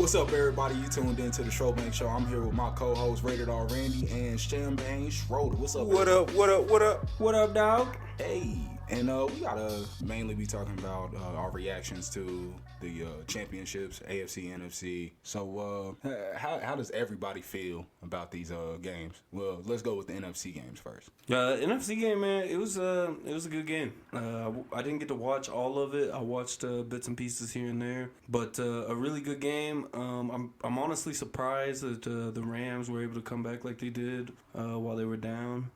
What's up, everybody? You tuned in to the Showbank Show. I'm here with my co-host, Rated R Randy, and Champagne Schroeder. What's up? What up? What up, dog? Hey, and we gotta mainly be talking about our reactions to the championships, AFC, NFC. So, how does everybody feel about these games? Well, let's go with the NFC games first. NFC game, man. It was a good game. I didn't get to watch all of it. I watched bits and pieces here and there, but a really good game. I'm honestly surprised that the Rams were able to come back like they did while they were down.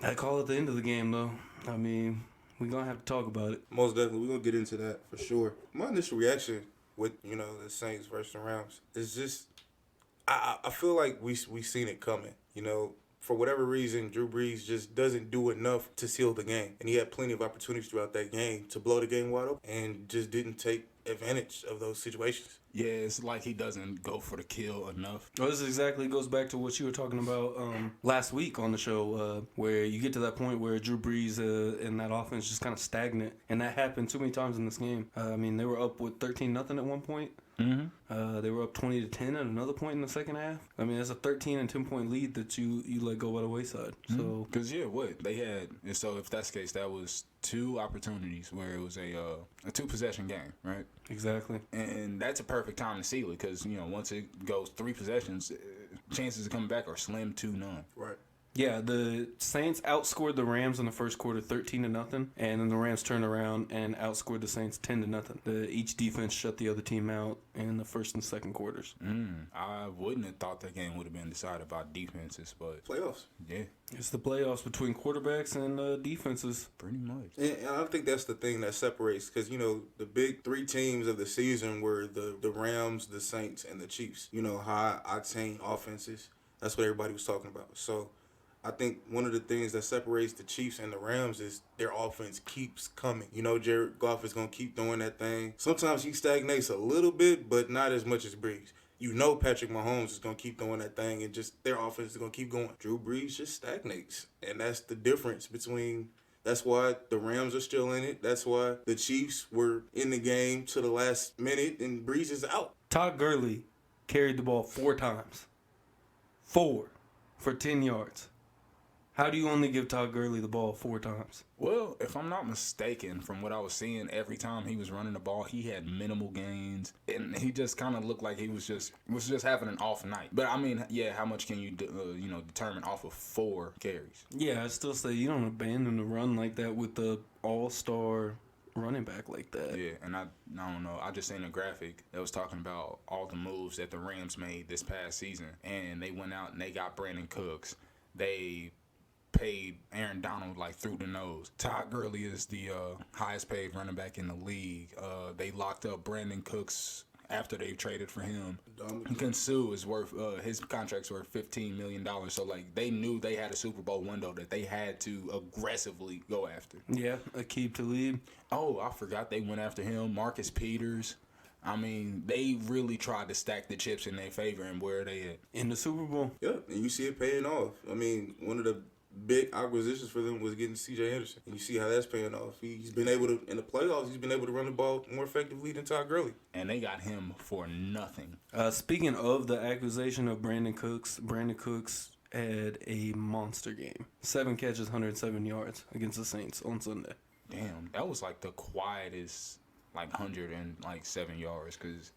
I call it the end of the game, though. I mean, we're going to have to talk about it. Most definitely. We're going to get into that for sure. My initial reaction with, the Saints versus the Rams is just, I feel like we seen it coming. For whatever reason, Drew Brees just doesn't do enough to seal the game. And he had plenty of opportunities throughout that game to blow the game wide open and just didn't take advantage of those situations. Yeah, it's like he doesn't go for the kill enough. Well, this exactly goes back to what you were talking about last week on the show, where you get to that point where Drew Brees and that offense just kind of stagnant, and that happened too many times in this game. They were up with 13-0 at one point. Mm-hmm. They were up 20-10 at another point in the second half. That's a 13 and 10 point lead that you let go by the wayside. Mm-hmm. So, because they had, and so if that's the case, that was two opportunities where it was a 2-possession game, right? Exactly. And that's a perfect time to seal it because once it goes 3 possessions, chances of coming back are slim to none. Right. Yeah, the Saints outscored the Rams in the first quarter 13-0, and then the Rams turned around and outscored the Saints 10-0. Each defense shut the other team out in the first and second quarters. I wouldn't have thought that game would have been decided by defenses, but Playoffs. Yeah. It's the playoffs between quarterbacks and defenses. Pretty much. And I think that's the thing that separates, because, the big 3 teams of the season were the Rams, the Saints, and the Chiefs. High-octane offenses. That's what everybody was talking about. So I think one of the things that separates the Chiefs and the Rams is their offense keeps coming. Jared Goff is going to keep doing that thing. Sometimes he stagnates a little bit, but not as much as Brees. Patrick Mahomes is going to keep doing that thing, and just their offense is going to keep going. Drew Brees just stagnates, and that's the difference between. That's why the Rams are still in it. That's why the Chiefs were in the game to the last minute, and Brees is out. Todd Gurley carried the ball 4 times. 4 for 10 yards. How do you only give Todd Gurley the ball 4 times? Well, if I'm not mistaken, from what I was seeing, every time he was running the ball, he had minimal gains, and he just kind of looked like he was just having an off night. But how much can you determine off of 4 carries? Yeah, I still say you don't abandon the run like that with the all-star running back like that. Yeah, and I don't know. I just seen a graphic that was talking about all the moves that the Rams made this past season, and they went out and they got Brandon Cooks. They paid Aaron Donald through the nose. Todd Gurley is the highest paid running back in the league. They locked up Brandon Cooks after they traded for him. Kinsu is worth his contract's worth $15 million. So they knew they had a Super Bowl window that they had to aggressively go after. Yeah, Aqib Talib. Oh, I forgot they went after him. Marcus Peters. They really tried to stack the chips in their favor, and where are they at? In the Super Bowl. Yeah, and you see it paying off. One of the big acquisitions for them was getting C.J. Anderson. And you see how that's paying off. He's been able to, in the playoffs, he's been able to run the ball more effectively than Todd Gurley. And they got him for nothing. Speaking of the acquisition of Brandon Cooks had a monster game. 7 catches, 107 yards against the Saints on Sunday. Damn, that was the quietest 107 yards, because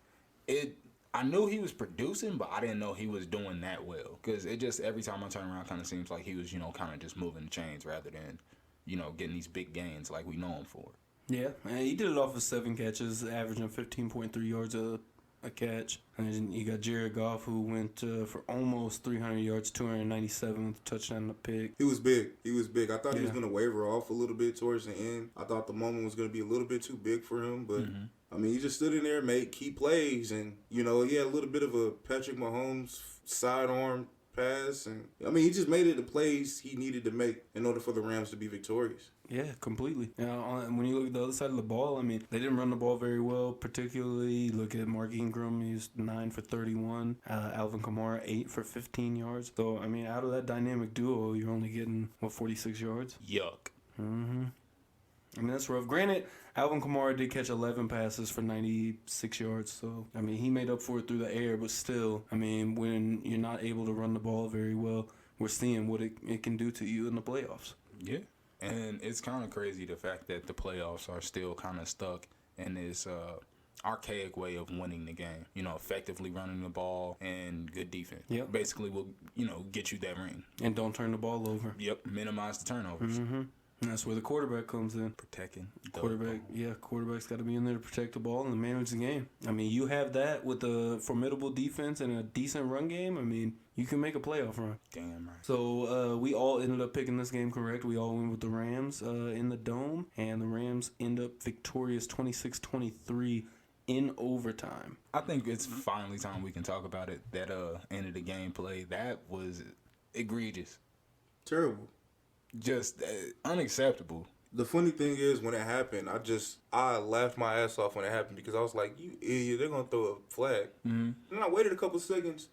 I knew he was producing, but I didn't know he was doing that well. Because it just, every time I turn around, kind of seems like he was, kind of just moving the chains rather than, getting these big gains like we know him for. Yeah, and he did it off of 7 catches, averaging 15.3 yards a catch. And then you got Jared Goff, who went for almost 300 yards, 297 with a touchdown and a pick. He was big. I thought he was going to waver off a little bit towards the end. I thought the moment was going to be a little bit too big for him, but he just stood in there, made key plays, and he had a little bit of a Patrick Mahomes sidearm pass, and he just made it the plays he needed to make in order for the Rams to be victorious. Yeah, completely. When you look at the other side of the ball, they didn't run the ball very well. Particularly, look at Mark Ingram. He's 9 for 31. Alvin Kamara 8 for 15 yards. So out of that dynamic duo, you're only getting 46 yards. Yuck. I mean, that's rough. Granted, Alvin Kamara did catch 11 passes for 96 yards. So, I mean, he made up for it through the air. But still, I mean, when you're not able to run the ball very well, we're seeing what it can do to you in the playoffs. Yeah. And it's kind of crazy the fact that the playoffs are still kind of stuck in this archaic way of winning the game. You know, effectively running the ball and good defense. Yep. Basically will, get you that ring. And don't turn the ball over. Yep. Minimize the turnovers. Mm-hmm. And that's where the quarterback comes in. Protecting the Quarterback's got to be in there to protect the ball and manage the game. I mean, you have that with a formidable defense and a decent run game. I mean, you can make a playoff run. Damn right. So we all ended up picking this game correct. We all went with the Rams in the Dome, and the Rams end up victorious 26-23 in overtime. I think it's finally time we can talk about it. That end of the game play, that was egregious. Terrible. Just unacceptable. The funny thing is, when it happened, I laughed my ass off when it happened because I was like, you idiot, they're going to throw a flag. Mm-hmm. And I waited a couple seconds.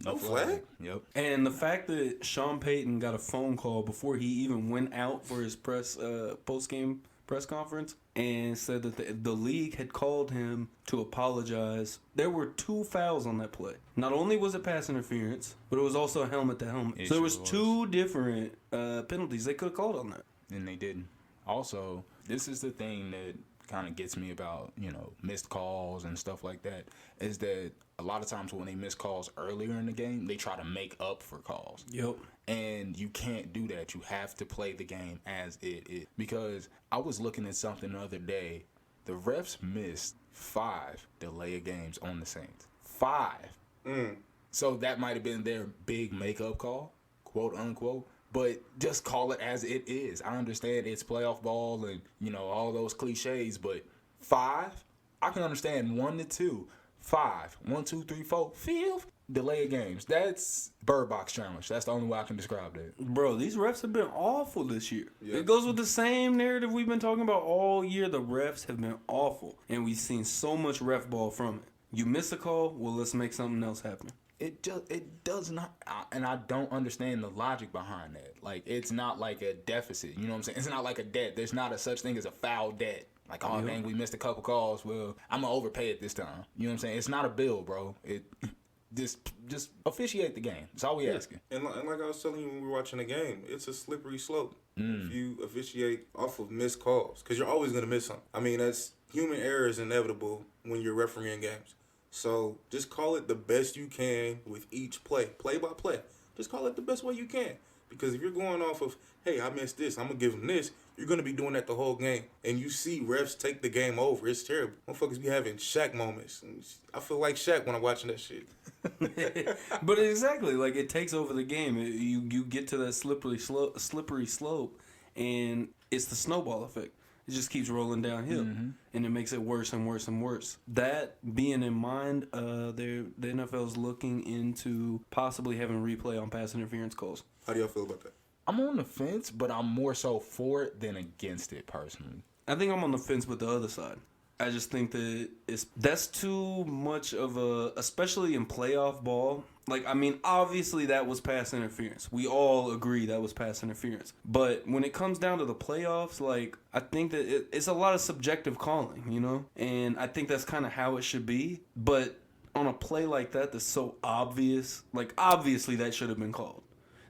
No flag? Yep. And the fact that Sean Payton got a phone call before he even went out for his post-game press conference and said that the league had called him to apologize. There were 2 fouls on that play. Not only was it pass interference, but it was also helmet to helmet. So there was 2 different penalties they could have called on that. And they didn't. Also, this is the thing that kind of gets me about, missed calls and stuff like that, is that a lot of times when they miss calls earlier in the game, they try to make up for calls. Yep. And you can't do that. You have to play the game as it is. Because I was looking at something the other day. The refs missed 5 delay of games on the Saints. 5. So that might have been their big makeup call, quote unquote. But just call it as it is. I understand it's playoff ball and, all those cliches, but 5? I can understand 1 to 2. 5. 1, 2, 3, 4. 5th delay of games. That's Bird Box Challenge. That's the only way I can describe that. Bro, these refs have been awful this year. Yeah. It goes with the same narrative we've been talking about all year. The refs have been awful. And we've seen so much ref ball from it. You miss a call, well, let's make something else happen. It does not, and I don't understand the logic behind that. Like, it's not like a deficit, you know what I'm saying? It's not like a debt. There's not a such thing as a foul debt. Like, oh, dang, we missed a couple calls. Well, I'm going to overpay it this time. You know what I'm saying? It's not a bill, bro. Just officiate the game. That's all we asking. And like I was telling you when we were watching the game, it's a slippery slope if you officiate off of missed calls, because you're always going to miss something. I mean, human error is inevitable when you're refereeing games. So just call it the best you can with each play by play. Just call it the best way you can. Because if you're going off of, hey, I missed this, I'm going to give him this, you're going to be doing that the whole game. And you see refs take the game over. It's terrible. Motherfuckers be having Shaq moments. I feel like Shaq when I'm watching that shit. But exactly, like, it takes over the game. You get to that slippery slope, and it's the snowball effect. It just keeps rolling downhill, and it makes it worse and worse and worse. That being in mind, the NFL is looking into possibly having replay on pass interference calls. How do y'all feel about that? I'm on the fence, but I'm more so for it than against it, personally. I think I'm on the fence with the other side. I just think that that's too much of especially in playoff ball. Like, I mean, obviously that was pass interference. We all agree that was pass interference. But when it comes down to the playoffs, like, I think that it's a lot of subjective calling, And I think that's kind of how it should be. But on a play like that that's so obvious, like, obviously that should have been called.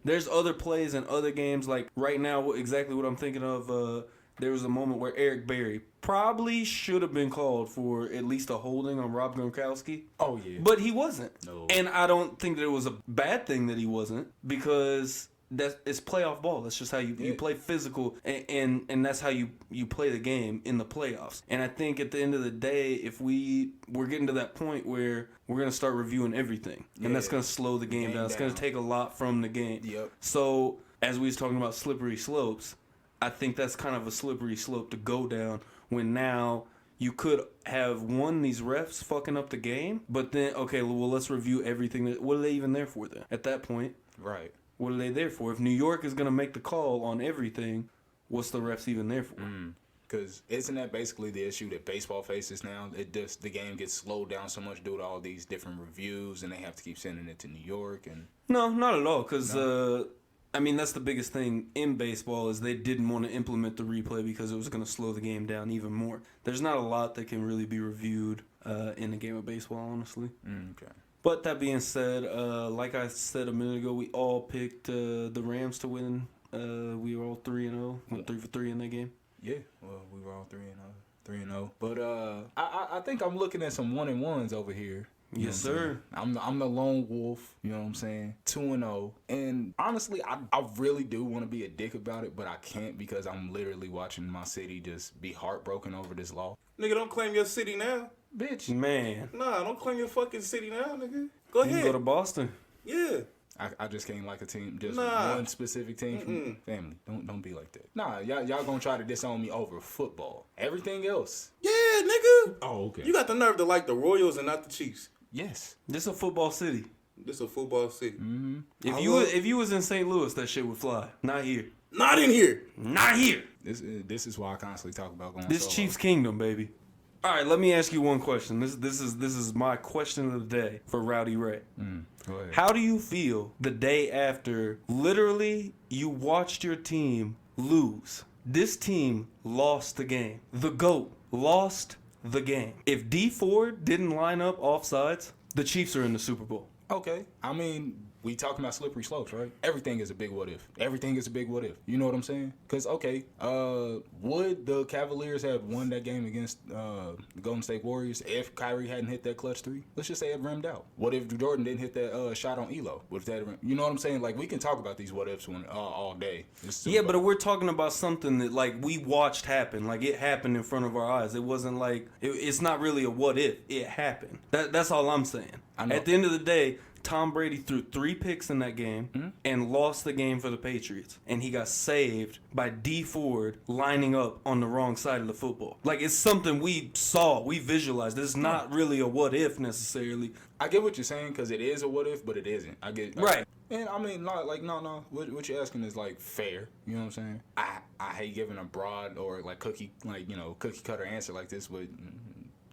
There's other plays in other games, like right now, exactly what I'm thinking of, there was a moment where Eric Berry probably should have been called for at least a holding on Rob Gronkowski. Oh, yeah. But he wasn't. No. And I don't think that it was a bad thing that he wasn't, because it's playoff ball. That's just how you play physical, and that's how you play the game in the playoffs. And I think at the end of the day, if we're getting to that point where we're going to start reviewing everything, and that's going to slow the game down. It's going to take a lot from the game. Yep. So, as we was talking about slippery slopes, I think that's kind of a slippery slope to go down when now you could have won these refs fucking up the game, but then, okay, well, let's review everything. What are they even there for then? At that point, Right. What are they there for? If New York is going to make the call on everything, what's the refs even there for? Because isn't that basically the issue that baseball faces now? The game gets slowed down so much due to all these different reviews, and they have to keep sending it to New York. And No, not at all, because I mean, that's the biggest thing in baseball is they didn't want to implement the replay because it was going to slow the game down even more. There's not a lot that can really be reviewed in a game of baseball, honestly. Okay. But that being said, like I said a minute ago, we all picked the Rams to win. We were all 3-0, went 3 for 3 in that game. Yeah, well, we were all 3-0. But I think I'm looking at some 1-1s over here. You Yes, know what sir. I'm the lone wolf. You know what I'm saying? 2-0. And honestly, I really do want to be a dick about it, but I can't because I'm literally watching my city just be heartbroken over this loss. Nigga, don't claim your city now. Bitch. Man, Nah, don't claim your fucking city now, nigga. Go you can ahead. go to Boston. Yeah. I just can't like a team, just Nah. one specific team from family. Don't be like that. Nah, y'all gonna try to disown me over football. Everything else. Yeah, nigga. Oh, okay. You got the nerve to like the Royals and not the Chiefs. Yes. This a football city. This a football city. Mm-hmm. If you was in St. Louis, that shit would fly. Not here. Not in here. Not here. This is why I constantly talk about going This solo. Chiefs Kingdom, baby. All right, let me ask you one question. This is my question of the day for Rowdy Ray. Go ahead. How do you feel the day after literally you watched your team lose? This team lost the game. The GOAT lost the game. If D Ford didn't line up offsides, the Chiefs are in the Super Bowl. Okay. I mean, we talking about slippery slopes, right? Everything is a big what if. Everything is a big what if. You know what I'm saying? Because, okay, would the Cavaliers have won that game against the Golden State Warriors if Kyrie hadn't hit that clutch three? Let's just say it rimmed out. What if Jordan didn't hit that shot on Elo? What if that, you know what I'm saying? Like, we can talk about these what ifs all day. Yeah, but we're talking about something that, like, we watched happen. Like, it happened in front of our eyes. It wasn't like, it's not really a what if. It happened. That's all I'm saying. I know. At the end of the day, Tom Brady threw 3 picks in that game and lost the game for the Patriots. And he got saved by D Ford lining up on the wrong side of the football. Like, it's something we saw, we visualized. It's not really a what if necessarily. I get what you're saying because it is a what if, but it isn't. I get Right. And I mean, no. What you're asking is like fair. You know what I'm saying? I hate giving a broad or like cookie cutter answer like this, but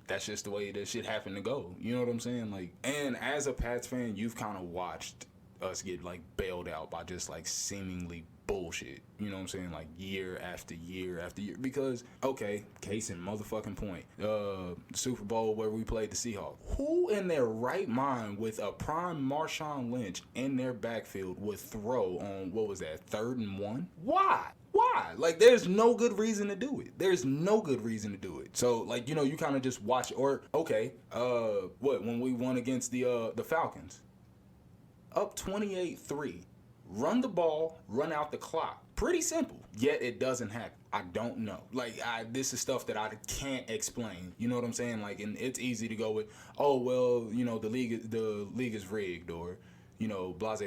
that's just the way that shit happened to go. You know what I'm saying? Like, and as a Pats fan, you've kind of watched us get like bailed out by just like seemingly bullshit. You know what I'm saying? Like year after year after year. Because, okay, case in motherfucking point. The Super Bowl where we played the Seahawks. Who in their right mind with a prime Marshawn Lynch in their backfield would throw on, what was that, 3rd and 1? Why? Like, there's no good reason to do it. There's no good reason to do it. So, like, you know, you kind of just watch. Or, okay, when we won against the Falcons? Up 28-3. Run the ball, run out the clock. Pretty simple. Yet it doesn't happen. I don't know. Like, this is stuff that I can't explain. You know what I'm saying? Like, and it's easy to go with, oh, well, you know, the league is rigged, or, you know, blase.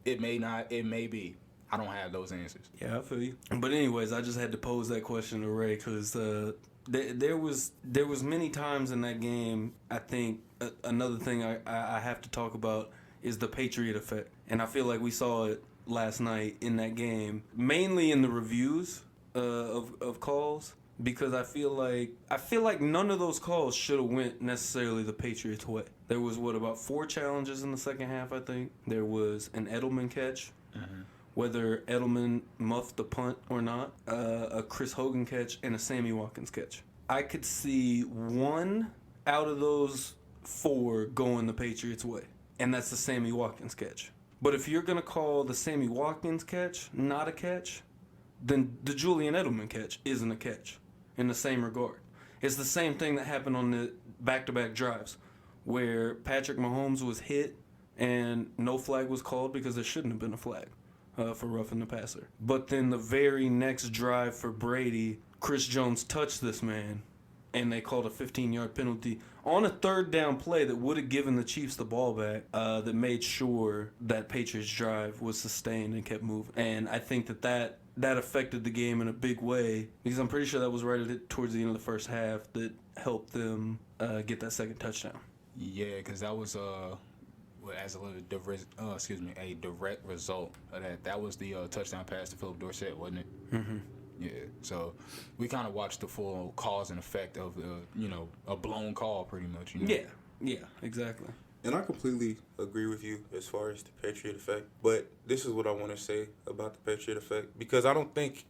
It may not. It may be. I don't have those answers. Yeah, I feel you. But anyways, I just had to pose that question to Ray because there was many times in that game. I think another thing I have to talk about is the Patriot effect, and I feel like we saw it last night in that game, mainly in the reviews of calls, because I feel like none of those calls should have went necessarily the Patriots' way. There was about 4 challenges in the second half. I think there was an Edelman catch. Mm-hmm. Whether Edelman muffed the punt or not, a Chris Hogan catch, and a Sammy Watkins catch. I could see 1 out of those 4 going the Patriots' way, and that's the Sammy Watkins catch. But if you're going to call the Sammy Watkins catch not a catch, then the Julian Edelman catch isn't a catch in the same regard. It's the same thing that happened on the back-to-back drives where Patrick Mahomes was hit and no flag was called because there shouldn't have been a flag. For roughing the passer. But then the very next drive for Brady, Chris Jones touched this man, and they called a 15-yard penalty on a 3rd down play that would have given the Chiefs the ball back, that made sure that Patriots drive was sustained and kept moving. And I think that affected the game in a big way, because I'm pretty sure that was right towards the end of the first half that helped them get that second touchdown. Yeah, because that was as a direct result of that. That was the touchdown pass to Philip Dorsett, wasn't it? Mm-hmm. Yeah. So we kind of watched the full cause and effect of a blown call, pretty much. You know? Yeah, exactly. And I completely agree with you as far as the Patriot effect. But this is what I want to say about the Patriot effect. Because I don't think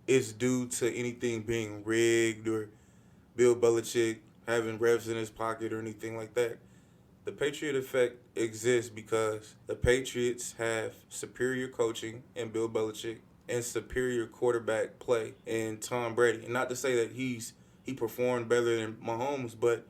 it's due to anything being rigged or Bill Belichick having refs in his pocket or anything like that. The Patriot effect exists because the Patriots have superior coaching in Bill Belichick and superior quarterback play in Tom Brady. And not to say that he performed better than Mahomes, but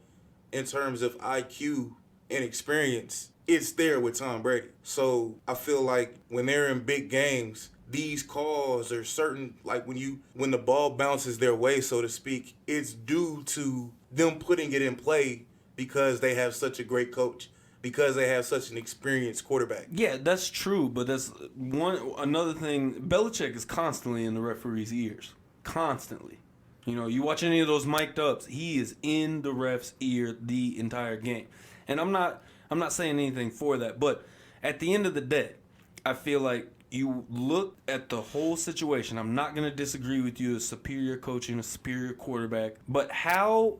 in terms of IQ and experience, it's there with Tom Brady. So I feel like when they're in big games, these calls are certain, like when the ball bounces their way, so to speak, it's due to them putting it in play because they have such a great coach, because they have such an experienced quarterback. Yeah, that's true, but that's another thing. Belichick is constantly in the referee's ears, constantly. You know, you watch any of those mic'd ups, he is in the ref's ear the entire game. And I'm not saying anything for that, but at the end of the day, I feel like you look at the whole situation. I'm not going to disagree with you, a superior coaching, a superior quarterback, but how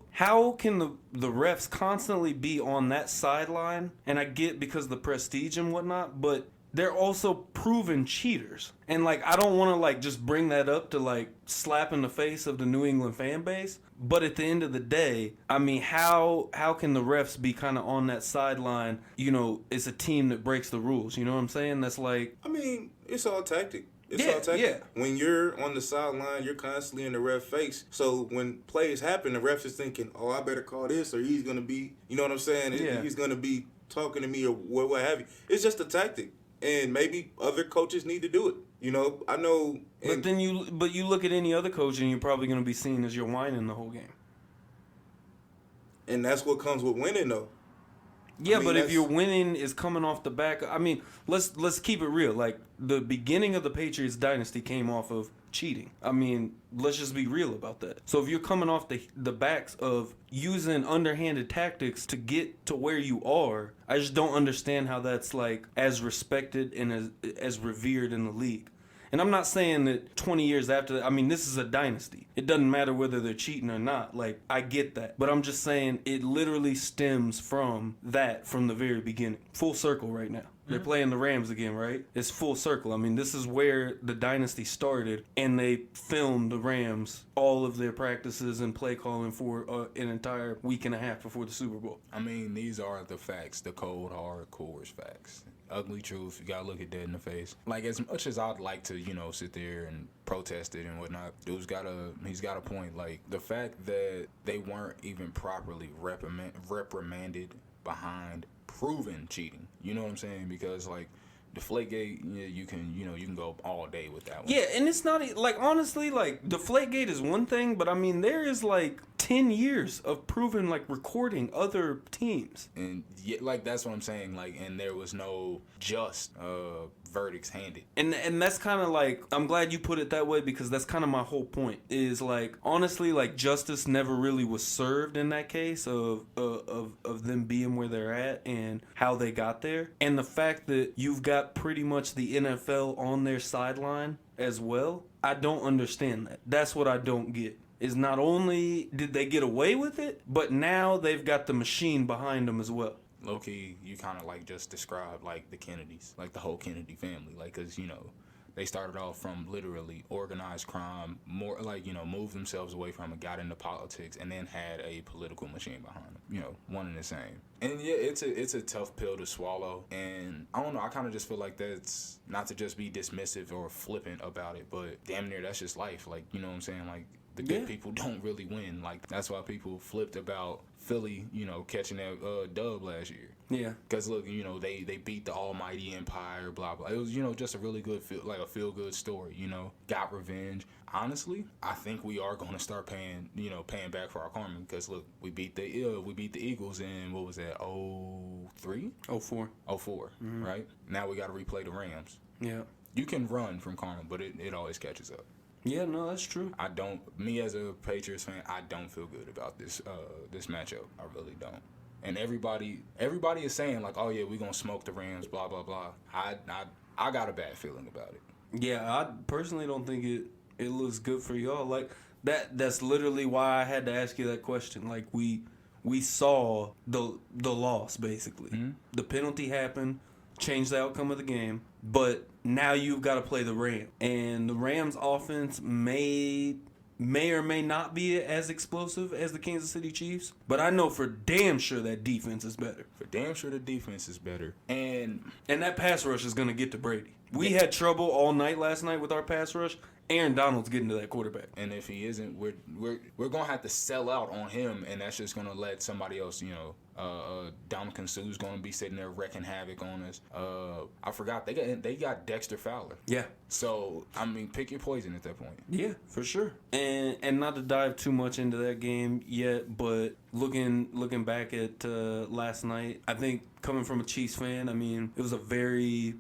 can the refs constantly be on that sideline? And I get because of the prestige and whatnot, but they're also proven cheaters. And like, I don't want to like just bring that up to like slap in the face of the New England fan base, but at the end of the day, I mean, how can the refs be kind of on that sideline? You know, it's a team that breaks the rules. You know what I'm saying? That's like, I mean, it's all tactic. It's Yeah, all tactic. yeah. When you're on the sideline, you're constantly in the ref face. So when plays happen, the ref is thinking, "Oh, I better call this, or he's gonna be," you know what I'm saying? Yeah. He's gonna be talking to me or what have you. It's just a tactic, and maybe other coaches need to do it. You know, I know. but you look at any other coach and you're probably going to be seen as you're whining the whole game. And that's what comes with winning, though. Yeah, I mean, but if that's- your winning is coming off the back, I mean, let's keep it real. Like the beginning of the Patriots dynasty came off of cheating. I mean, let's just be real about that. So if you're coming off the backs of using underhanded tactics to get to where you are, I just don't understand how that's like as respected and as revered in the league. And I'm not saying that 20 years after that, I mean, this is a dynasty. It doesn't matter whether they're cheating or not. Like, I get that. But I'm just saying it literally stems from that from the very beginning. Full circle right now. They're playing the Rams again, right? It's full circle. I mean, this is where the dynasty started, and they filmed the Rams, all of their practices and play calling for an entire week and a half before the Super Bowl. I mean, these are the facts, the cold, hard, course facts. Ugly truth, you gotta look it dead in the face. Like, as much as I'd like to, sit there and protest it and whatnot, he's got a point. Like, the fact that they weren't even properly reprimanded behind proven cheating. You know what I'm saying? Because like Deflategate, you can go all day with that one. Yeah, and it's not like, honestly, like Deflategate is one thing, but I mean there is like 10 years of proven like recording other teams. And yeah, like that's what I'm saying. Like, and there was no just verdicts handed. And that's kind of like, I'm glad you put it that way, because that's kind of my whole point. Is like, honestly, like justice never really was served in that case of them being where they're at and how they got there. And the fact that you've got pretty much the NFL on their sideline as well, I don't understand that. That's what I don't get. Is not only did they get away with it, but now they've got the machine behind them as well. Low-key, you kind of like just described like the Kennedys, like the whole Kennedy family, like, because they started off from literally organized crime, more like moved themselves away from it, got into politics, and then had a political machine behind them. One and the same. And yeah, it's a tough pill to swallow, and I don't know, I kind of just feel like that's not to just be dismissive or flippant about it, but damn near that's just life. Like, you know what I'm saying? Like, the good people don't really win. Like, that's why people flipped about Philly, catching that dub last year. Yeah. Because look, they beat the almighty empire, blah blah. It was just a really good feel good story. Got revenge. Honestly, I think we are going to start paying back for our karma. Because look, we beat the Eagles in, what was that, 03? 04. 04, right? Now we got to replay the Rams. Yeah. You can run from karma, but it always catches up. Yeah, no, that's true. Me as a Patriots fan, I don't feel good about this matchup. I really don't. And everybody is saying like, oh yeah, we're gonna smoke the Rams, blah blah blah. I got a bad feeling about it. Yeah, I personally don't think it looks good for y'all. Like that's literally why I had to ask you that question. Like we we saw the loss, basically. Mm-hmm. The penalty happened, changed the outcome of the game, but now you've got to play the Rams. And the Rams' offense may or may not be as explosive as the Kansas City Chiefs, but I know for damn sure that defense is better. For damn sure the defense is better. And that pass rush is going to get to Brady. We had trouble all night last night with our pass rush. Aaron Donald's getting to that quarterback. And if he isn't, we're going to have to sell out on him, and that's just going to let somebody else, Dominican Sue's going to be sitting there wrecking havoc on us. I forgot, they got Dexter Fowler. Yeah. So, I mean, pick your poison at that point. Yeah, for sure. And not to dive too much into that game yet, but looking back at last night, I think coming from a Chiefs fan, I mean, it was a very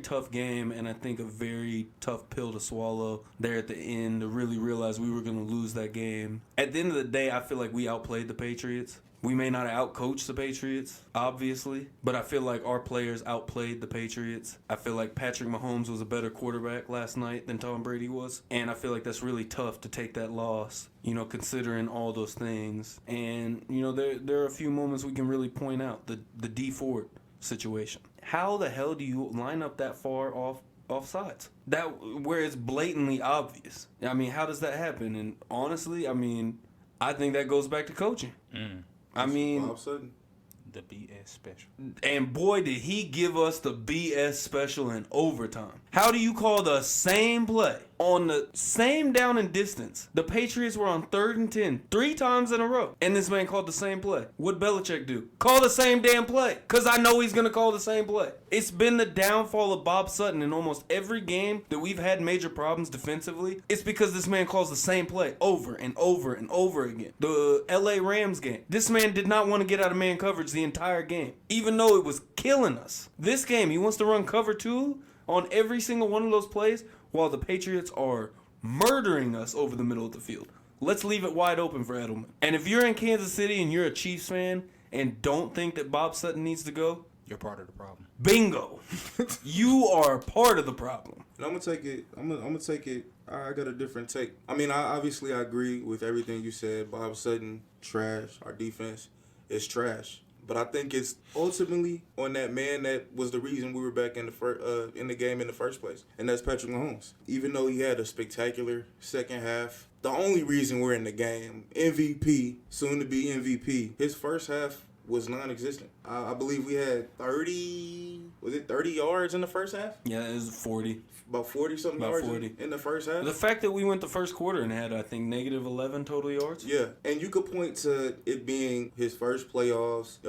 tough game, and I think a very tough pill to swallow there at the end to really realize we were going to lose that game. At the end of the day, I feel like we outplayed the Patriots. We may not have outcoached the Patriots, obviously, but I feel like our players outplayed the Patriots. I feel like Patrick Mahomes was a better quarterback last night than Tom Brady was, and I feel like that's really tough to take that loss, considering all those things. And, there are a few moments we can really point out. The D Ford situation. How the hell do you line up that far off sides? That where it's blatantly obvious. I mean, how does that happen? And honestly, I mean, I think that goes back to coaching. I mean, all of a sudden, the BS special. And boy, did he give us the BS special in overtime. How do you call the same play on the same down and distance? The Patriots were on 3rd and 10 3 times in a row, and this man called the same play. What'd Belichick do? Call the same damn play, because I know he's going to call the same play. It's been the downfall of Bob Sutton in almost every game that we've had major problems defensively. It's because this man calls the same play over and over and over again. The LA Rams game, this man did not want to get out of man coverage the entire game, even though it was killing us. This game, he wants to run cover 2 on every single one of those plays while the Patriots are murdering us over the middle of the field. Let's leave it wide open for Edelman. And if you're in Kansas City and you're a Chiefs fan and don't think that Bob Sutton needs to go, you're part of the problem. Bingo. You are part of the problem. And I'm gonna take it. I'm gonna take it. I got a different take. I mean, I agree with everything you said. Bob Sutton, trash. Our defense is trash. But I think it's ultimately on that man that was the reason we were back in the game in the first place, and that's Patrick Mahomes. Even though he had a spectacular second half, the only reason we're in the game, MVP, soon to be MVP, his first half was non-existent. I believe we had 30 yards in the first half? Yeah, it was 40. About 40-something About yards 40. in the first half? The fact that we went the first quarter and had, I think, negative 11 total yards. Yeah, and you could point to it being his first playoffs,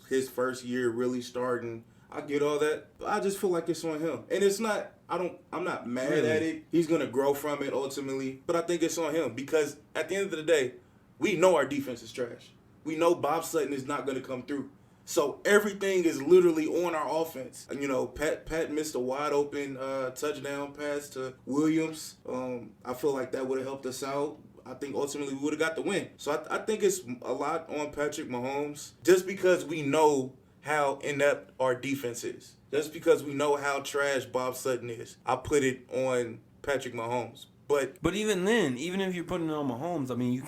his first year really starting. I get all that, but I just feel like it's on him. And it's not, I'm not mad at it. He's going to grow from it ultimately, but I think it's on him because at the end of the day, we know our defense is trash. We know Bob Sutton is not going to come through. So everything is literally on our offense. Pat missed a wide open touchdown pass to Williams. I feel like that would have helped us out. I think ultimately we would have got the win. So I think it's a lot on Patrick Mahomes just because we know how inept our defense is. Just because we know how trash Bob Sutton is. I put it on Patrick Mahomes. But even then, even if you're putting it on Mahomes, I mean, you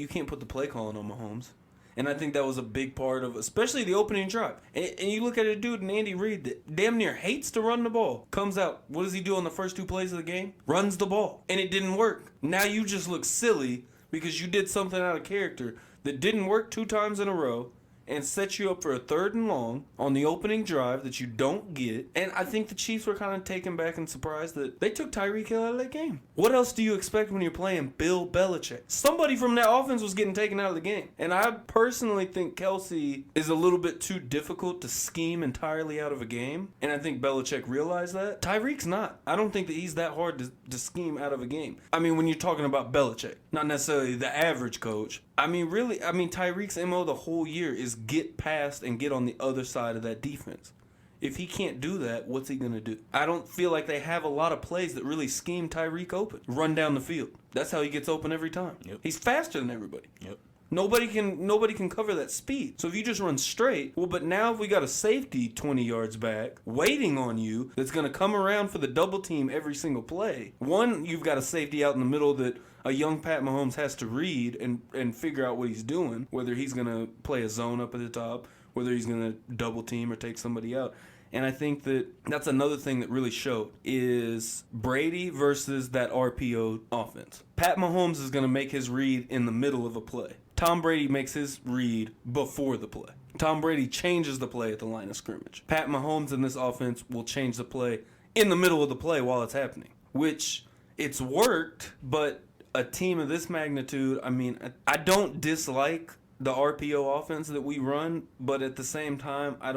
can't put the play calling on Mahomes. And I think that was a big part of, especially the opening drive. And you look at a dude in Andy Reid that damn near hates to run the ball. Comes out, what does he do on the first 2 plays of the game? Runs the ball. And it didn't work. Now you just look silly because you did something out of character that didn't work 2 times in a row and set you up for a 3rd and long on the opening drive that you don't get. And I think the Chiefs were kind of taken back and surprised that they took Tyreek Hill out of that game. What else do you expect when you're playing Bill Belichick? Somebody from that offense was getting taken out of the game. And I personally think Kelsey is a little bit too difficult to scheme entirely out of a game. And I think Belichick realized that. Tyreek's not. I don't think that he's that hard to scheme out of a game. I mean, when you're talking about Belichick, not necessarily the average coach. I mean, really, Tyreek's MO the whole year is get past and get on the other side of that defense. If he can't do that, what's he going to do? I don't feel like they have a lot of plays that really scheme Tyreek open. Run down the field. That's how he gets open every time. Yep. He's faster than everybody. Yep. Nobody can cover that speed. So if you just run straight, well, but now if we got a safety 20 yards back waiting on you that's going to come around for the double team every single play. One, you've got a safety out in the middle that a young Pat Mahomes has to read and figure out what he's doing, whether he's going to play a zone up at the top, whether he's going to double team or take somebody out. And I think that that's another thing that really showed is Brady versus that RPO offense. Pat Mahomes is going to make his read in the middle of a play. Tom Brady makes his read before the play. Tom Brady changes the play at the line of scrimmage. Pat Mahomes in this offense will change the play in the middle of the play while it's happening, which it's worked, but a team of this magnitude, I mean, I don't dislike the RPO offense that we run, but at the same time, I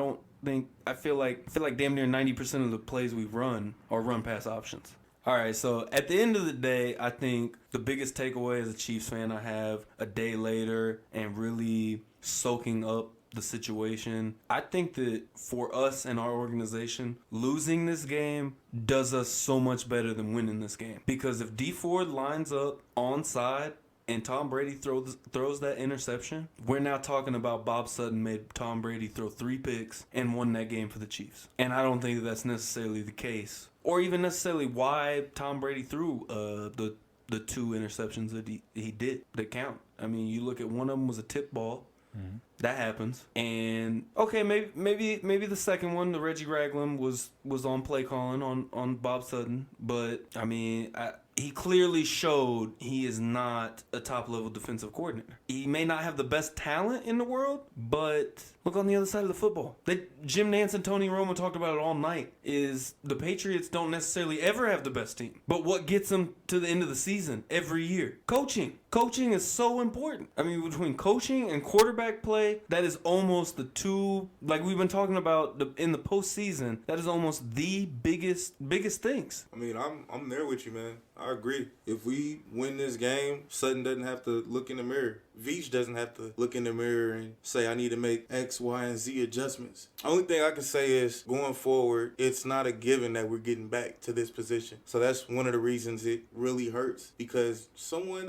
feel like damn near 90% of the plays we run are run pass options. All right, so at the end of the day, I think the biggest takeaway as a Chiefs fan I have a day later and really soaking up the situation, I think that for us and our organization, losing this game does us so much better than winning this game. Because if D Ford lines up onside and Tom Brady throws that interception, we're now talking about Bob Sutton made Tom Brady throw 3 picks and won that game for the Chiefs. And I don't think that's necessarily the case, or even necessarily why Tom Brady threw the 2 interceptions that he did that count. I mean, you look at one of them was a tip ball. Mm-hmm. That happens. And okay, maybe the second one, the Reggie Ragland was on play calling on Bob Sutton, but I mean, he clearly showed he is not a top-level defensive coordinator. He may not have the best talent in the world, but look on the other side of the football. Jim Nantz and Tony Romo talked about it all night, is the Patriots don't necessarily ever have the best team. But what gets them to the end of the season every year? Coaching. Coaching is so important. I mean, between coaching and quarterback play, that is almost the two, like we've been talking about in the postseason, that is almost the biggest things. I mean, I'm there with you, man. I agree. If we win this game, Sutton doesn't have to look in the mirror. Veach doesn't have to look in the mirror and say, I need to make X, Y, and Z adjustments. Only thing I can say is, going forward, it's not a given that we're getting back to this position. So that's one of the reasons it really hurts. Because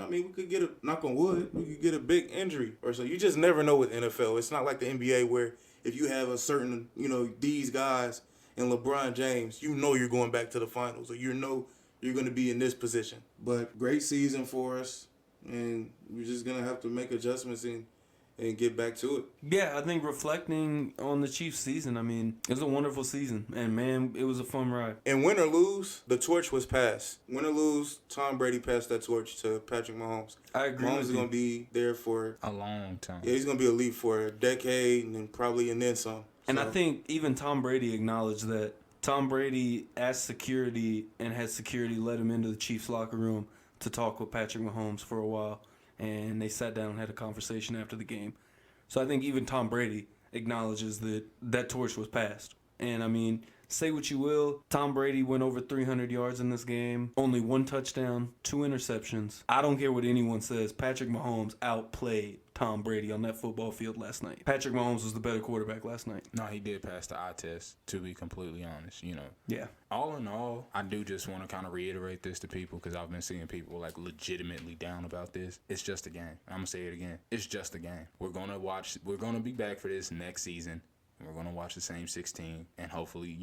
we could get knock on wood, we could get a big injury or so. You just never know with NFL. It's not like the NBA where if you have a certain, these guys and LeBron James, you're going back to the finals, or you're going to be in this position. But great season for us, and we're just going to have to make adjustments and get back to it. Yeah, I think reflecting on the Chiefs season, I mean, it was a wonderful season. And, man, it was a fun ride. And win or lose, the torch was passed. Win or lose, Tom Brady passed that torch to Patrick Mahomes. I agree Mahomes with is you. going to be there for a long time. Yeah, he's going to be elite for a decade and then some. And I think even Tom Brady acknowledged that. Tom Brady asked security and had security let him into the Chiefs locker room to talk with Patrick Mahomes for a while. And they sat down and had a conversation after the game. So I think even Tom Brady acknowledges that torch was passed. And I mean, say what you will, Tom Brady went over 300 yards in this game. Only 1 touchdown, 2 interceptions. I don't care what anyone says. Patrick Mahomes outplayed Tom Brady on that football field last night. Patrick Mahomes was the better quarterback last night. No, he did pass the eye test, to be completely honest, Yeah. All in all, I do just want to kind of reiterate this to people because I've been seeing people like legitimately down about this. It's just a game. I'm going to say it again. It's just a game. We're going to be back for this next season. We're going to watch the same 16 and hopefully,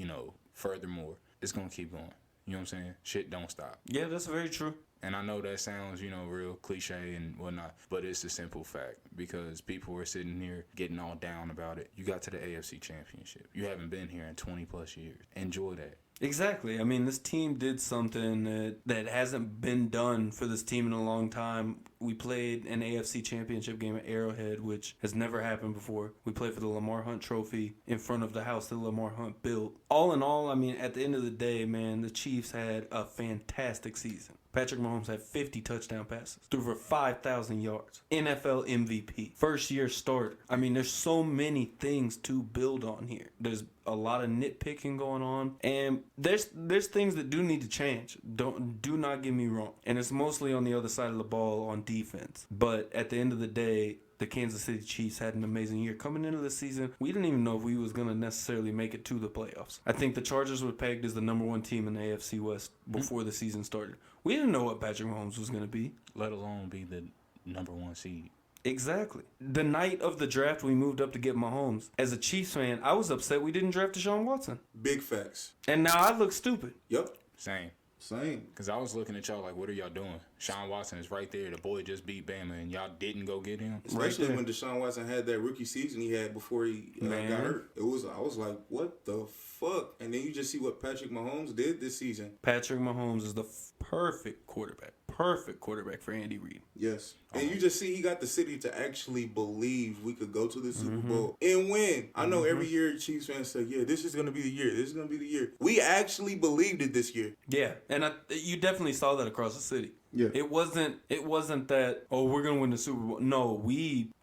furthermore, it's going to keep going. You know what I'm saying? Shit don't stop. Yeah, that's very true. And I know that sounds, real cliche and whatnot, but it's a simple fact because people are sitting here getting all down about it. You got to the AFC Championship. You haven't been here in 20 plus years. Enjoy that. Exactly. I mean, this team did something that hasn't been done for this team in a long time. We played an AFC Championship game at Arrowhead, which has never happened before. We played for the Lamar Hunt Trophy in front of the house that Lamar Hunt built. All in all, I mean, at the end of the day, man, the Chiefs had a fantastic season. Patrick Mahomes had 50 touchdown passes, threw for 5,000 yards. NFL MVP, first-year starter. I mean, there's so many things to build on here. There's a lot of nitpicking going on, and there's things that do need to change. Do not get me wrong. And it's mostly on the other side of the ball on defense. But at the end of the day, the Kansas City Chiefs had an amazing year. Coming into the season, we didn't even know if we was going to necessarily make it to the playoffs. I think the Chargers were pegged as the number 1 team in the AFC West before the season started. We didn't know what Patrick Mahomes was going to be. Let alone be the number 1 seed. Exactly. The night of the draft, we moved up to get Mahomes. As a Chiefs fan, I was upset we didn't draft Deshaun Watson. Big facts. And now I look stupid. Yep. Same. Same. Because I was looking at y'all like, what are y'all doing? Sean Watson is right there. The boy just beat Bama, and y'all didn't go get him. Especially when Deshaun Watson had that rookie season he had before he got hurt. I was like, what the fuck? And then you just see what Patrick Mahomes did this season. Patrick Mahomes is the perfect quarterback. Perfect quarterback for Andy Reid. Yes. And you just see he got the city to actually believe we could go to the Super Bowl and win. I know every year Chiefs fans say, yeah, this is going to be the year. This is going to be the year. We actually believed it this year. Yeah. And you definitely saw that across the city. Yeah. It wasn't that, oh, we're going to win the Super Bowl. No,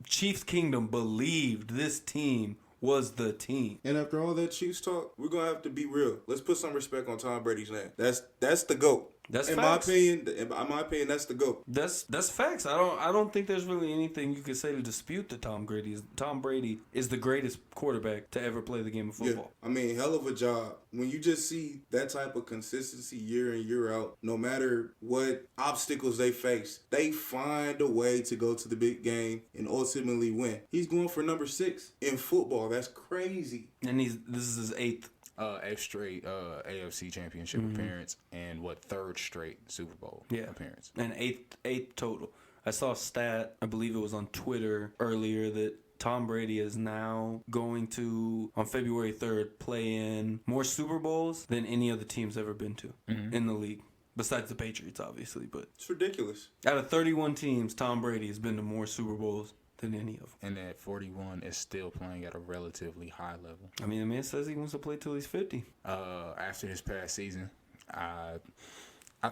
Chiefs Kingdom believed this team was the team. And after all that Chiefs talk, we're going to have to be real. Let's put some respect on Tom Brady's name. That's the GOAT. That's in facts. in my opinion, that's the GOAT. That's facts. I don't think there's really anything you could say to dispute that Tom Brady is the greatest quarterback to ever play the game of football. Yeah. I mean, hell of a job. When you just see that type of consistency year in, year out, no matter what obstacles they face, they find a way to go to the big game and ultimately win. He's going for number 6 in football. That's crazy. And this is his 8th. 8th straight AFC Championship appearance and 3rd straight Super Bowl appearance. And eighth total. I saw a stat, I believe it was on Twitter earlier, that Tom Brady is now going to, on February 3rd, play in more Super Bowls than any other team's ever been to in the league. Besides the Patriots, obviously. But it's ridiculous. Out of 31 teams, Tom Brady has been to more Super Bowls than any of them. And at 41 is still playing at a relatively high level. I mean, the man says he wants to play till he's 50. After his past season, I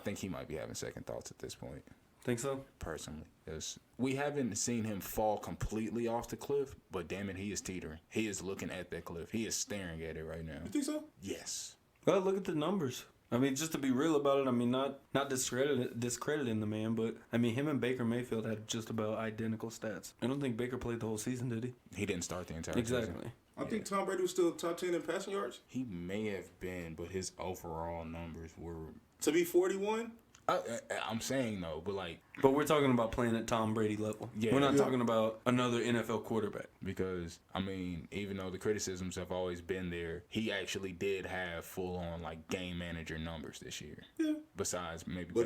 think he might be having second thoughts at this point. Think so? Personally. Because we haven't seen him fall completely off the cliff, but damn it, he is teetering. He is looking at that cliff. He is staring at it right now. You think so? Yes. Well, look at the numbers. I mean, just to be real about it, I mean, not discrediting the man, but I mean, him and Baker Mayfield had just about identical stats. I don't think Baker played the whole season, did he? He didn't start the entire season. Exactly. I think Tom Brady was still top 10 in passing yards. He may have been, but his overall numbers were... To be 41? I'm saying, though, but like... But we're talking about playing at Tom Brady level. Yeah, we're not talking about another NFL quarterback. Because, I mean, even though the criticisms have always been there, he actually did have full-on, like, game manager numbers this year. Yeah. Besides maybe... But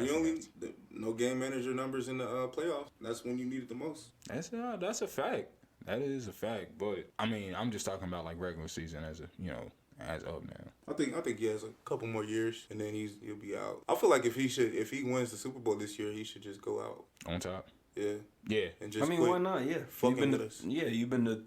no game manager numbers in the playoffs. That's when you need it the most. That's a fact. That is a fact. But, I mean, I'm just talking about, like, regular season as of now. I think he has a couple more years and then he'll be out. I feel like if he wins the Super Bowl this year, he should just go out on top. Yeah. Yeah. And just why not? Yeah. Fucking with us. Yeah, you've been to.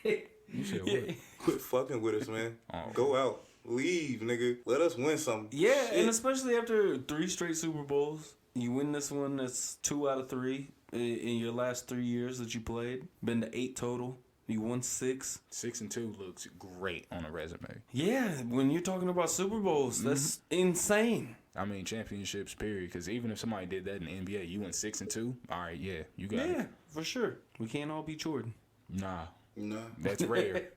You said what? Quit fucking with us, man. Go out. Leave, nigga. Let us win something. Yeah, and especially after 3 straight Super Bowls, you win this one. That's 2 out of 3 in your last 3 years that you played. Been to 8 total. You won 6. 6-2 looks great on a resume. Yeah, when you're talking about Super Bowls, that's insane. I mean, championships, period. Because even if somebody did that in the NBA, you went 6-2. All right, yeah, you got it. Yeah, for sure. We can't all be Jordan. Nah, that's rare.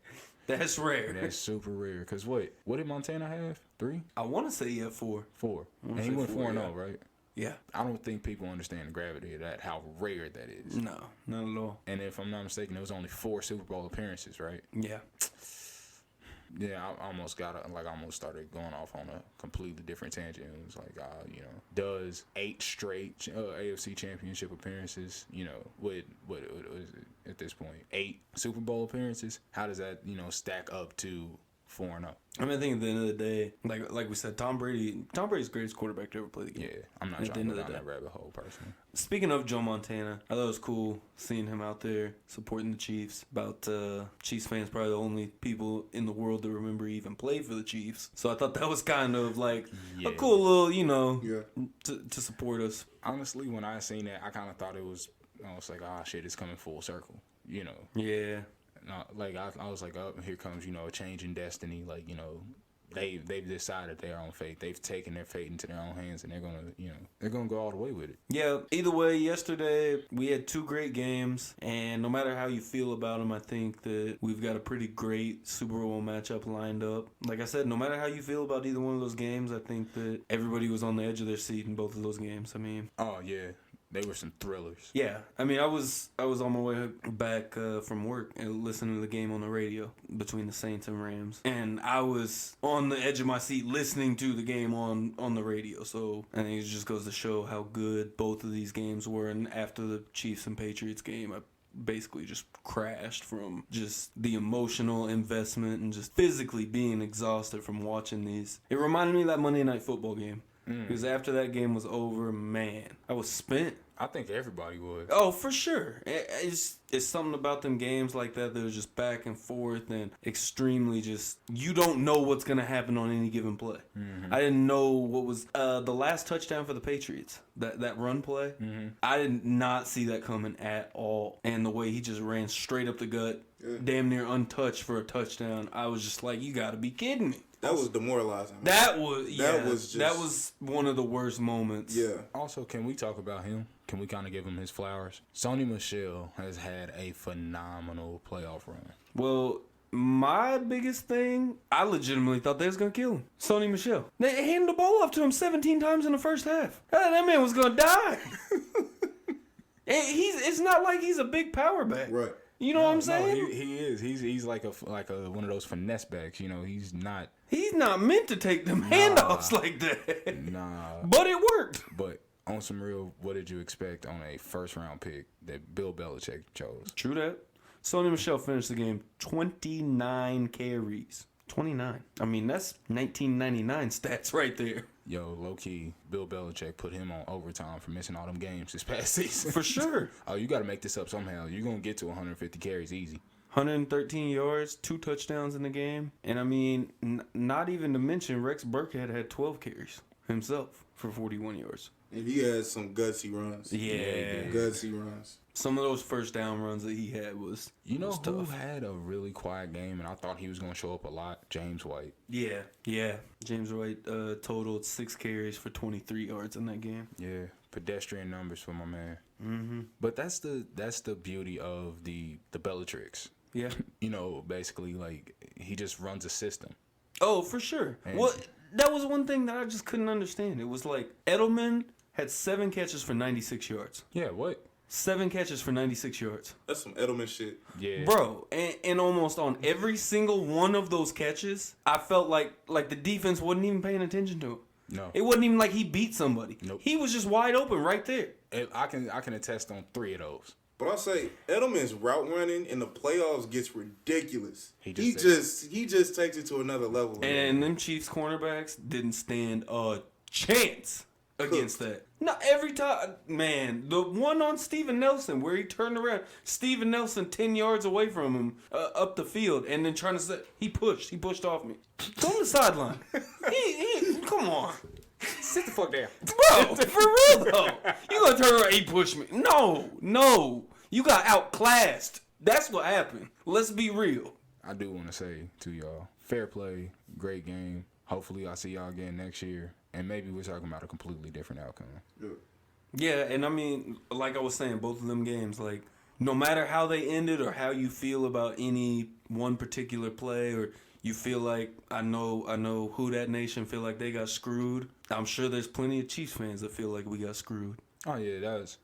That's rare. That's super rare. Because what did Montana have? 3? I want to say he had 4. 4. And he went 4-0, right? Yeah. I don't think people understand the gravity of that, how rare that is. No, not at all. And if I'm not mistaken, there was only 4 Super Bowl appearances, right? Yeah. Yeah, I almost started going off on a completely different tangent. It was like, does 8 straight AFC Championship appearances, what is it at this point? 8 Super Bowl appearances? How does that, stack up to 4-0? I mean, I think at the end of the day, like we said, Tom Brady's the greatest quarterback to ever play the game. Yeah, I'm not trying to go down that rabbit hole, personally. Speaking of Joe Montana, I thought it was cool seeing him out there supporting the Chiefs. About Chiefs fans, probably the only people in the world that remember he even played for the Chiefs. So I thought that was kind of like a cool little, to support us. Honestly, when I seen that, I kind of thought I was like, shit, it's coming full circle, Yeah. No, like I was like, oh, here comes a change in destiny. Like they've decided their own fate. They've taken their fate into their own hands, and they're gonna go all the way with it. Yeah. Either way, yesterday we had 2 great games, and no matter how you feel about them, I think that we've got a pretty great Super Bowl matchup lined up. Like I said, no matter how you feel about either one of those games, I think that everybody was on the edge of their seat in both of those games. I mean, oh yeah. They were some thrillers. Yeah, I mean, I was on my way back from work and listening to the game on the radio between the Saints and Rams, and I was on the edge of my seat listening to the game on the radio. So I think it just goes to show how good both of these games were. And after the Chiefs and Patriots game, I basically just crashed from just the emotional investment and just physically being exhausted from watching these. It reminded me of that Monday Night Football game. Because after that game was over, man, I was spent. I think everybody would. Oh, for sure. It's something about them games like that was just back and forth and extremely just, you don't know what's going to happen on any given play. Mm-hmm. I didn't know what was the last touchdown for the Patriots, that run play. Mm-hmm. I did not see that coming at all. And the way he just ran straight up the gut, damn near untouched for a touchdown, I was just like, you got to be kidding me. That was demoralizing. Man. That was one of the worst moments. Yeah. Also, can we talk about him? Can we kind of give him his flowers? Sony Michel has had a phenomenal playoff run. Well, my biggest thing, I legitimately thought they was going to kill him. Sony Michel. They handed the ball off to him 17 times in the first half. That man was going to die. It's not like he's a big power back. Right. You know what I'm saying? No, he is. He's like a one of those finesse backs. You know, he's not meant to take them handoffs like that. Nah. But it worked. But on some real, what did you expect on a first-round pick that Bill Belichick chose? True that. Sony Michel finished the game 29 carries. 29. I mean, that's 1999 stats right there. Yo, low-key, Bill Belichick put him on overtime for missing all them games this past season. For sure. Oh, you got to make this up somehow. You're going to get to 150 carries easy. 113 yards, 2 touchdowns in the game. And, I mean, not even to mention Rex Burkhead had 12 carries himself for 41 yards. And he had some gutsy runs. Yeah. Gutsy runs. Some of those first down runs that he had was who tough. had a really quiet game, and I thought he was going to show up a lot? James White. Yeah. James White totaled 6 carries for 23 yards in that game. Yeah, pedestrian numbers for my man. Mm-hmm. But that's the beauty of the Bellatrix. Yeah. You know, basically, like, he just runs a system. Oh, for sure. And well, that was one thing that I just couldn't understand. It was like Edelman had 7 catches for 96 yards. Yeah, what? 7 catches for 96 yards. That's some Edelman shit. Yeah. Bro, and almost on every single one of those catches, I felt like the defense wasn't even paying attention to him. No. It wasn't even like he beat somebody. Nope. He was just wide open right there. I can attest on 3 of those. But I'll say Edelman's route running in the playoffs gets ridiculous. He just takes it to another level. And them Chiefs cornerbacks didn't stand a chance against that. Not every time, man. The one on Steven Nelson where he turned around, Steven Nelson 10 yards away from him up the field, and then trying to say he pushed off me. Go on the sideline. he come on. Sit the fuck down. Bro, for real though. You gonna turn around, he pushed me. No. You got outclassed. That's what happened. Let's be real. I do want to say to y'all, fair play, great game. Hopefully I see y'all again next year. And maybe we're talking about a completely different outcome. Yeah, and I mean, like I was saying, both of them games, like, no matter how they ended or how you feel about any one particular play, or you feel like, I know who that nation feel like they got screwed. I'm sure there's plenty of Chiefs fans that feel like we got screwed. Oh, yeah,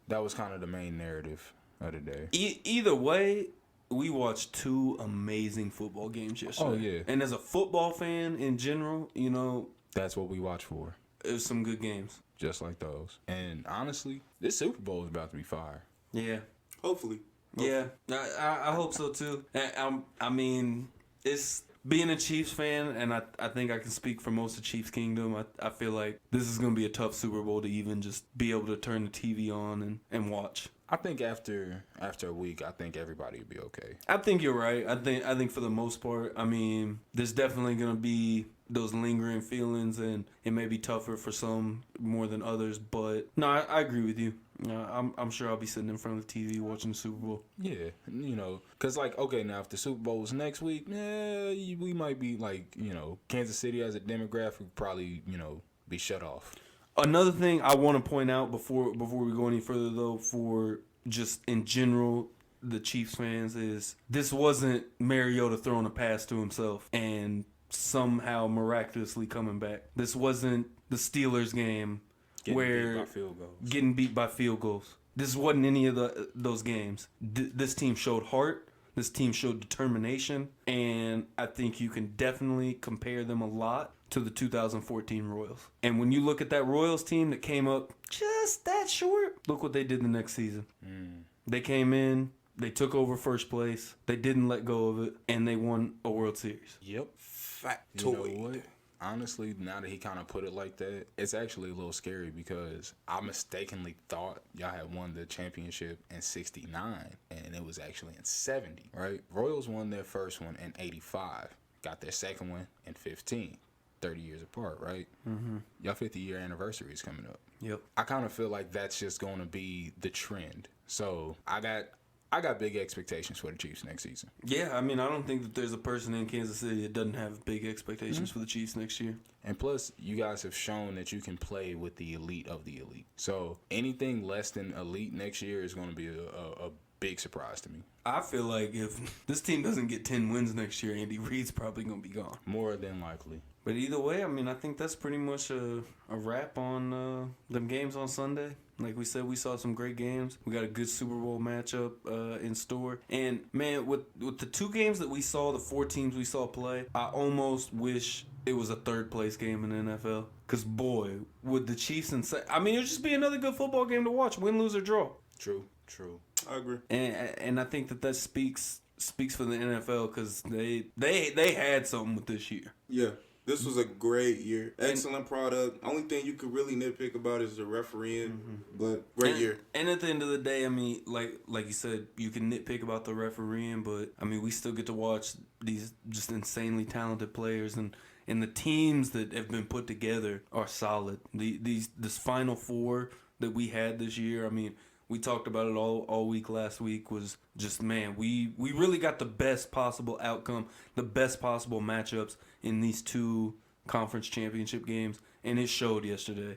that was kind of the main narrative of the day. Either way, we watched 2 amazing football games yesterday. Oh, yeah. And as a football fan in general, you know, that's what we watch for. It was some good games. Just like those. And honestly, this Super Bowl is about to be fire. Yeah. Hopefully. Yeah, I hope so too. I mean, it's being a Chiefs fan, and I think I can speak for most of Chiefs Kingdom. I feel like this is going to be a tough Super Bowl to even just be able to turn the TV on and watch. I think after a week, I think everybody will be okay. I think you're right. I think for the most part, I mean, there's definitely going to be those lingering feelings, and it may be tougher for some more than others. But no, I agree with you. I'm sure I'll be sitting in front of the TV watching the Super Bowl. Yeah, you know, because, like, okay, now if the Super Bowl was next week, we might be, like, you know, Kansas City as a demographic would probably, you know, be shut off. Another thing I want to point out before we go any further, though, for just in general, the Chiefs fans, is this wasn't Mariota throwing a pass to himself and somehow miraculously coming back. This wasn't the Steelers game Getting beat by field goals. Getting beat by field goals. This wasn't any of those games. This team showed heart. This team showed determination, and I think you can definitely compare them a lot to the 2014 Royals. And when you look at that Royals team that came up just that short, look what they did the next season. They came in, they took over first place, they didn't let go of it, and they won a World Series. Yep. Factoid. You know what? Honestly, now that he kind of put it like that, it's actually a little scary because I mistakenly thought y'all had won the championship in 69, and it was actually in 70, right? Royals won their first one in 85, got their second one in 15, 30 years apart, right? Mm-hmm. Y'all 50-year anniversary is coming up. Yep. I kind of feel like that's just going to be the trend. So I got big expectations for the Chiefs next season. Yeah, I mean, I don't think that there's a person in Kansas City that doesn't have big expectations for the Chiefs next year. And plus, you guys have shown that you can play with the elite of the elite. So anything less than elite next year is going to be a big surprise to me. I feel like if this team doesn't get 10 wins next year, Andy Reid's probably going to be gone. More than likely. But either way, I mean, I think that's pretty much a wrap on them games on Sunday. Like we said, we saw some great games. We got a good Super Bowl matchup in store. And, man, with the two games that we saw, the four teams we saw play, I almost wish it was a third-place game in the NFL. Because, boy, would the Chiefs and it would just be another good football game to watch, win, lose, or draw. True. I agree. And I think that speaks for the NFL because they had something with this year. Yeah. This was a great year. Excellent product. Only thing you could really nitpick about is the refereeing, but great year. And at the end of the day, I mean, like you said, you can nitpick about the refereeing, but I mean, we still get to watch these just insanely talented players, and the teams that have been put together are solid. This Final Four that we had this year, I mean, we talked about it all week last week, was just, man, we really got the best possible outcome, the best possible matchups in these two conference championship games, and it showed yesterday.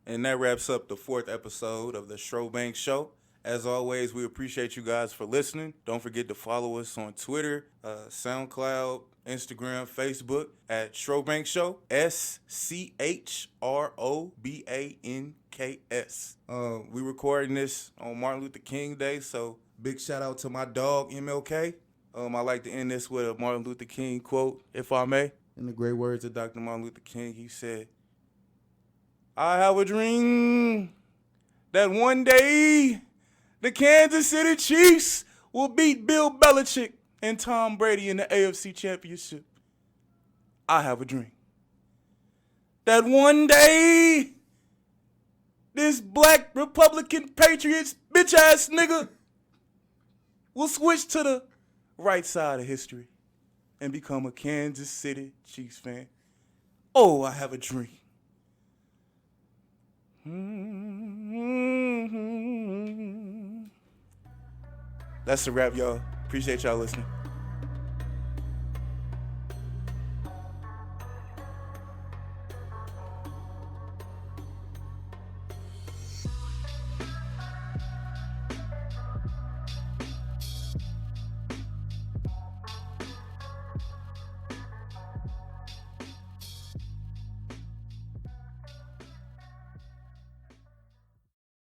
And that wraps up the 4th episode of the Schrobank Show. As always, we appreciate you guys for listening. Don't forget to follow us on Twitter, SoundCloud, Instagram, Facebook at Schrobank Show, SCHROBANKS. We recording this on Martin Luther King Day, so big shout out to my dog MLK. I like to end this with a Martin Luther King quote, if I may. In the great words of Dr. Martin Luther King, he said, "I have a dream that one day the Kansas City Chiefs will beat Bill Belichick and Tom Brady in the AFC Championship. I have a dream that one day this black Republican Patriots bitch-ass nigga will switch to the right side of history and become a Kansas City Chiefs fan. Oh, I have a dream." That's the wrap, y'all. Appreciate y'all listening.